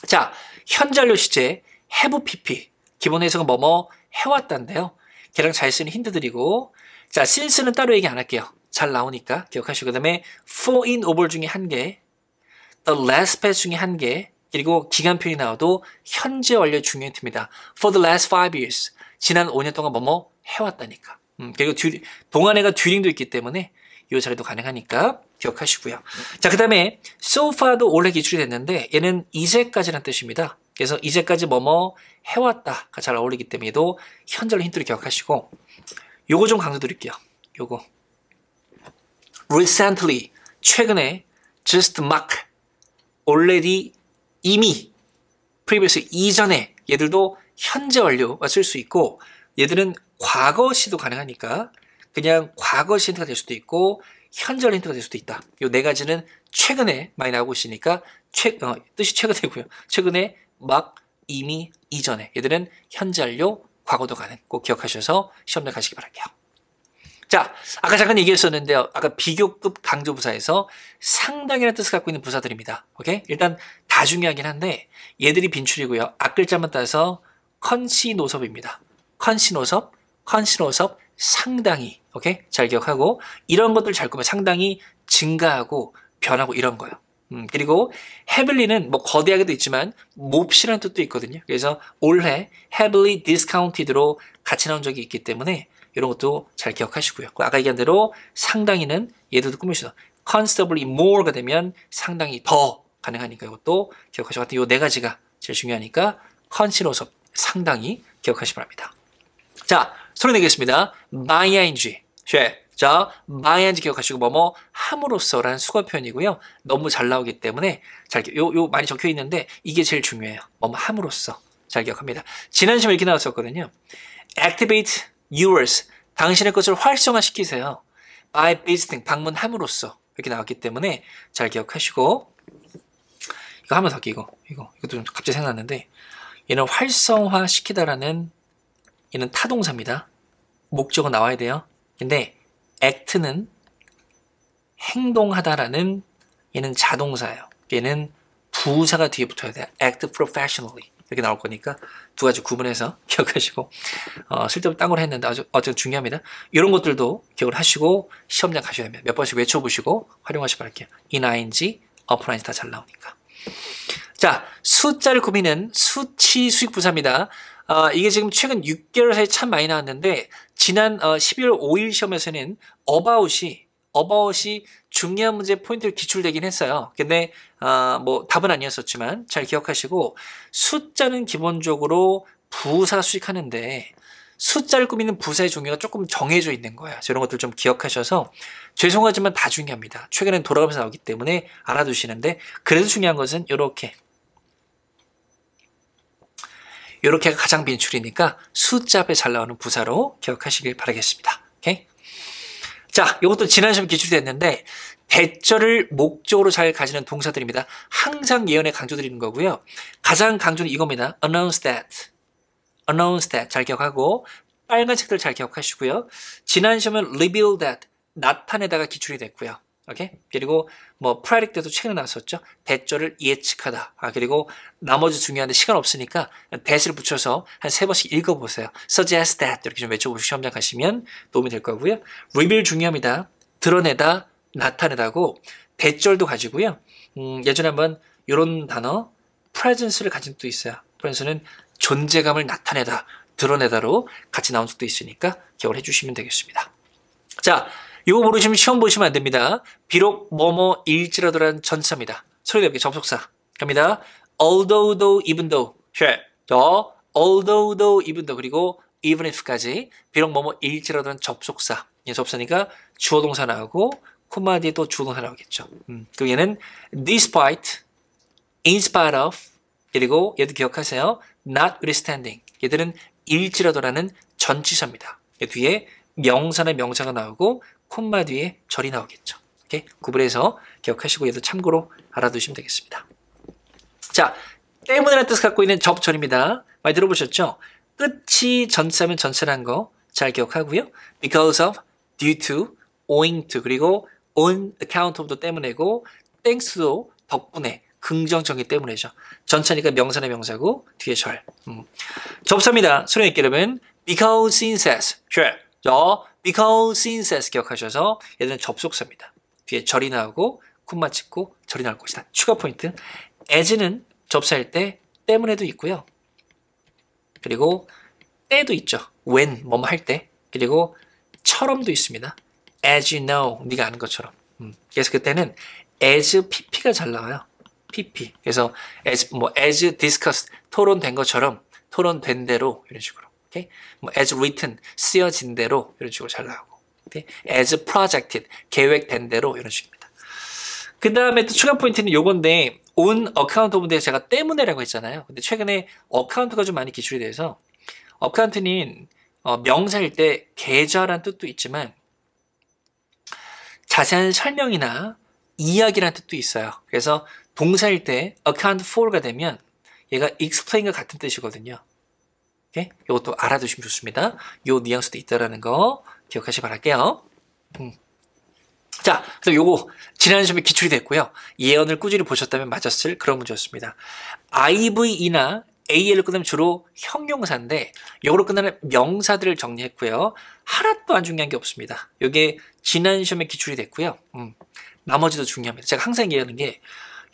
Speaker 1: 자, 현재 완료 시제 have pp 기본 해석은 뭐뭐 해왔다인데요. 걔랑 잘 쓰는 힌트 드리고 자, since는 따로 얘기 안 할게요. 잘 나오니까 기억하시고 그 다음에 for in over 중에 한 개, the last past 중에 한 개, 그리고 기간편이 나와도 현재 완료 중요한 힌트입니다. For the last 5 years. 지난 5년 동안 뭐뭐 해왔다니까. 그리고 동안회가 듀링도 있기 때문에 이 자리도 가능하니까 기억하시고요. 자, 그 다음에 so far도 올해 기출이 됐는데 얘는 이제까지란 뜻입니다. 그래서 이제까지 뭐뭐 해왔다가 잘 어울리기 때문에 얘도 현재로 힌트를 기억하시고 요거 좀 강조드릴게요. 요거 recently 최근에 just 막 already 이미 previous 이전에 얘들도 현재 완료가 쓸 수 있고 얘들은 과거시도 가능하니까 그냥 과거시 힌트가 될 수도 있고 현재 완료 힌트가 될 수도 있다. 요 네 가지는 최근에 많이 나오고 있으니까 뜻이 최근이고요. 최근에 막 이미 이전에 얘들은 현재 완료 과거도 가능. 꼭 기억하셔서 시험장 가시기 바랄게요. 자, 아까 잠깐 얘기했었는데요. 아까 비교급 강조부사에서 상당이라는 뜻을 갖고 있는 부사들입니다. 오케이? 일단 다 중요하긴 한데 얘들이 빈출이고요. 앞글자만 따서 컨시노섭입니다. 컨시노섭, 상당히. 오케이? 잘 기억하고 이런 것들 잘 꾸면 상당히 증가하고 변하고 이런 거예요. 그리고 heavily는 뭐 거대하게도 있지만 몹시라는 뜻도 있거든요. 그래서 올해 heavily discounted로 같이 나온 적이 있기 때문에 이런 것도 잘 기억하시고요. 아까 얘기한 대로 상당히는 얘들도 꾸미시죠. considerably more가 되면 상당히 더 가능하니까 이것도 기억하시고 같은 이 네 가지가 제일 중요하니까 considerable 상당히 기억하시기 바랍니다. 자, 소리 내겠습니다. mying. 자, mying 기억하시고 뭐뭐 함으로써라는 수거 표현이고요. 너무 잘 나오기 때문에 잘 요 많이 적혀 있는데 이게 제일 중요해요. 뭐뭐 함으로써 잘 기억합니다. 지난 시험에 이렇게 나왔었거든요. activate yours 당신의 것을 활성화시키세요. by visiting 방문함으로써 이렇게 나왔기 때문에 잘 기억하시고 이거 한번 더 할게, 이것도 좀 갑자기 생각났는데, 얘는 활성화시키다라는, 얘는 타동사입니다. 목적은 나와야 돼요. 근데 act는 행동하다라는, 얘는 자동사예요. 얘는 부사가 뒤에 붙어야 돼요. act professionally. 이렇게 나올 거니까 두 가지 구분해서 기억하시고, 쓸데없이 딴 걸 했는데 아주 어쨌든 중요합니다. 이런 것들도 기억을 하시고 시험장 가셔야 됩니다. 몇 번씩 외쳐보시고 활용하시기 바랄게요. ing, applying 다 잘 나오니까. 자, 숫자를 꾸미는 수치 수익 부사입니다. 이게 지금 최근 6개월 사이에 참 많이 나왔는데, 지난 12월 5일 시험에서는 about이 중요한 문제 포인트를 기출되긴 했어요. 근데 뭐 답은 아니었었지만 잘 기억하시고, 숫자는 기본적으로 부사 수식하는데 숫자를 꾸미는 부사의 종류가 조금 정해져 있는 거예요. 이런 것들 좀 기억하셔서, 죄송하지만 다 중요합니다. 최근엔 돌아가면서 나오기 때문에 알아두시는데, 그래도 중요한 것은 요렇게가 가장 빈출이니까 숫자 앞에 잘 나오는 부사로 기억하시길 바라겠습니다. 오케이? 자, 이것도 지난 시험 기출됐는데, 대절을 목적으로 잘 가지는 동사들입니다. 항상 예언에 강조드리는 거고요. 가장 강조는 이겁니다. announce that 잘 기억하고, 빨간색들 잘 기억하시고요. 지난 시험은 reveal that, 나타내다가 기출이 됐고요. 오케이? 그리고 뭐 predict 때도 최근에 나왔었죠. 대절을 예측하다. 그리고 나머지 중요한데 시간 없으니까 that을 붙여서 한 3번씩 읽어보세요. suggest that 이렇게 좀 외쳐보시고 시험장 가시면 도움이 될 거고요. reveal 중요합니다. 드러내다, 나타내다고, 대절도 가지고요. 예전에 한번 이런 단어 presence를 가진 뜻도 있어요. presence는 존재감을 나타내다, 드러내다로 같이 나온 적도 있으니까 기억을 해주시면 되겠습니다. 자, 이거 모르시면 시험 보시면 안 됩니다. 비록 뭐뭐일지라도라는 전치사입니다. 소리 내게 접속사 갑니다. although, though, even though. 저 although, though, even though 그리고 even if까지 비록 뭐뭐일지라도라는 접속사. 접속사니까 주어 동사 나오고 콤마 뒤에 또 주어 동사 나오겠죠. 그리고 얘는 despite, in spite of, 그리고 얘도 기억하세요. notwithstanding. 얘들은 일지라도라는 전치사입니다. 뒤에 명사나 명사가 나오고 콤마 뒤에 절이 나오겠죠. 이렇게 구분해서 기억하시고 얘도 참고로 알아두시면 되겠습니다. 자, 때문에라는 뜻을 갖고 있는 접절입니다. 많이 들어보셨죠? 끝이 전치사면 전치사라는 거 잘 기억하고요. because of, due to, owing to, 그리고 on account of도 때문에고 thanks to도 덕분에, 긍정적이기 때문이죠. 전치사니까 명사나 명사고 뒤에 절. 접사입니다. 소리 내기 여러분. because since as. because since as 기억하셔서 얘들은 접속사입니다. 뒤에 절이 나오고 콤마 찍고 절이 나올 것이다. 추가 포인트. as는 접사일 때 때문에도 있고요. 그리고 때도 있죠. when 뭐뭐 할 때. 그리고 처럼도 있습니다. as you know, 네가 아는 것처럼. 그래서 그때는 as pp가 잘 나와요. pp. 그래서 as discussed, 토론된 것처럼, 토론된 대로 이런 식으로. 오케이? as written, 쓰여진 대로 이런 식으로 잘 나오고. 오케이? as projected, 계획된 대로 이런 식입니다. 그 다음에 또 추가 포인트는 요건데, on account of인데 제가 때문에라고 했잖아요. 근데 최근에 account가 좀 많이 기출이 돼서, account는 명사일 때 계좌란 뜻도 있지만 자세한 설명이나 이야기란 뜻도 있어요. 그래서 동사일 때 account for가 되면 얘가 explain과 같은 뜻이거든요. 오케이? 이것도 알아두시면 좋습니다. 요 뉘앙스도 있다라는 거 기억하시기 바랄게요. 자, 그래서 요거 지난 시험에 기출이 됐고요. 예언을 꾸준히 보셨다면 맞았을 그런 문제였습니다. IVE나 AL로 끝나면 주로 형용사인데 요거로 끝나는 명사들을 정리했고요. 하나도 안 중요한 게 없습니다. 요게 지난 시험에 기출이 됐고요. 나머지도 중요합니다. 제가 항상 얘기하는 게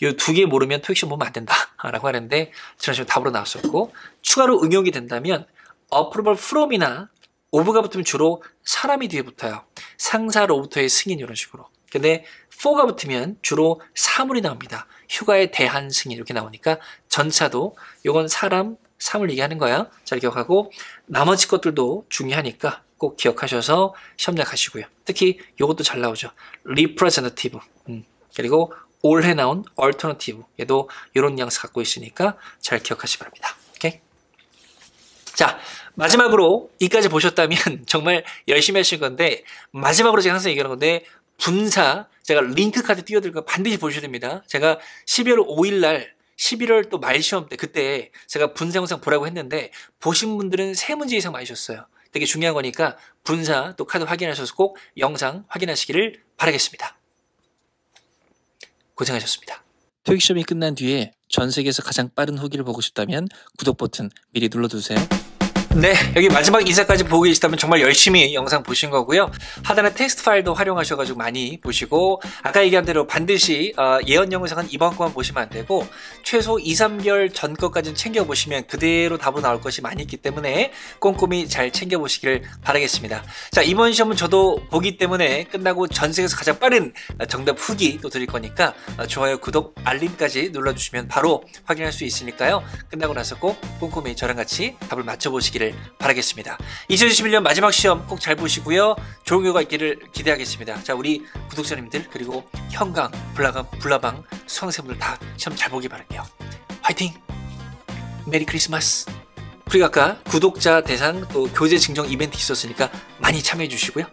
Speaker 1: 요 두 개 모르면 토익 시험 보면 안 된다 라고 하는데 지난 시험 답으로 나왔었고, 추가로 응용이 된다면 approval from이나 of가 붙으면 주로 사람이 뒤에 붙어요. 상사로부터의 승인 이런 식으로. 근데 for가 붙으면 주로 사물이 나옵니다. 휴가에 대한 승인 이렇게 나오니까 전차도 요건 사람, 사물 얘기하는 거야. 잘 기억하고 나머지 것들도 중요하니까 꼭 기억하셔서 시험장 가시고요. 특히 요것도 잘 나오죠. representative. 그리고 올해 나온 alternative. 얘도 이런 뉘앙스 갖고 있으니까 잘 기억하시기 바랍니다. 오케이? 자, 마지막으로 이까지 보셨다면 정말 열심히 하신 건데, 마지막으로 제가 항상 얘기하는 건데, 분사 제가 링크 카드 띄워드릴 거 반드시 보셔야 됩니다. 제가 12월 5일 날 11월 또 말 시험 때 그때 제가 분사 영상 보라고 했는데 보신 분들은 3문제 이상 맞으셨어요. 되게 중요한 거니까 분사 또 카드 확인하셔서 꼭 영상 확인하시기를 바라겠습니다. 고생하셨습니다.
Speaker 2: 토익 시험이 끝난 뒤에 전 세계에서 가장 빠른 후기를 보고 싶다면 구독 버튼 미리 눌러두세요.
Speaker 1: 네, 여기 마지막 인사까지 보고 계시다면 정말 열심히 영상 보신 거고요. 하단에 텍스트 파일도 활용하셔가지고 많이 보시고, 아까 얘기한 대로 반드시 예언 영상은 이번 거만 보시면 안 되고 최소 2, 3개월 전 것까지는 챙겨보시면 그대로 답으로 나올 것이 많이 있기 때문에 꼼꼼히 잘 챙겨보시기를 바라겠습니다. 자, 이번 시험은 저도 보기 때문에 끝나고 전 세계에서 가장 빠른 정답 후기 또 드릴 거니까 좋아요, 구독, 알림까지 눌러주시면 바로 확인할 수 있으니까요. 끝나고 나서 꼭 꼼꼼히 저랑 같이 답을 맞춰보시기를 바라겠습니다. 2021년 마지막 시험 꼭 잘 보시고요. 좋은 결과 있기를 기대하겠습니다. 자, 우리 구독자님들 그리고 현강, 불나방 수강생분들 다 시험 잘 보기 바랄게요. 화이팅! 메리 크리스마스! 그리고 아까 구독자 대상 또 교재 증정 이벤트 있었으니까 많이 참여해 주시고요.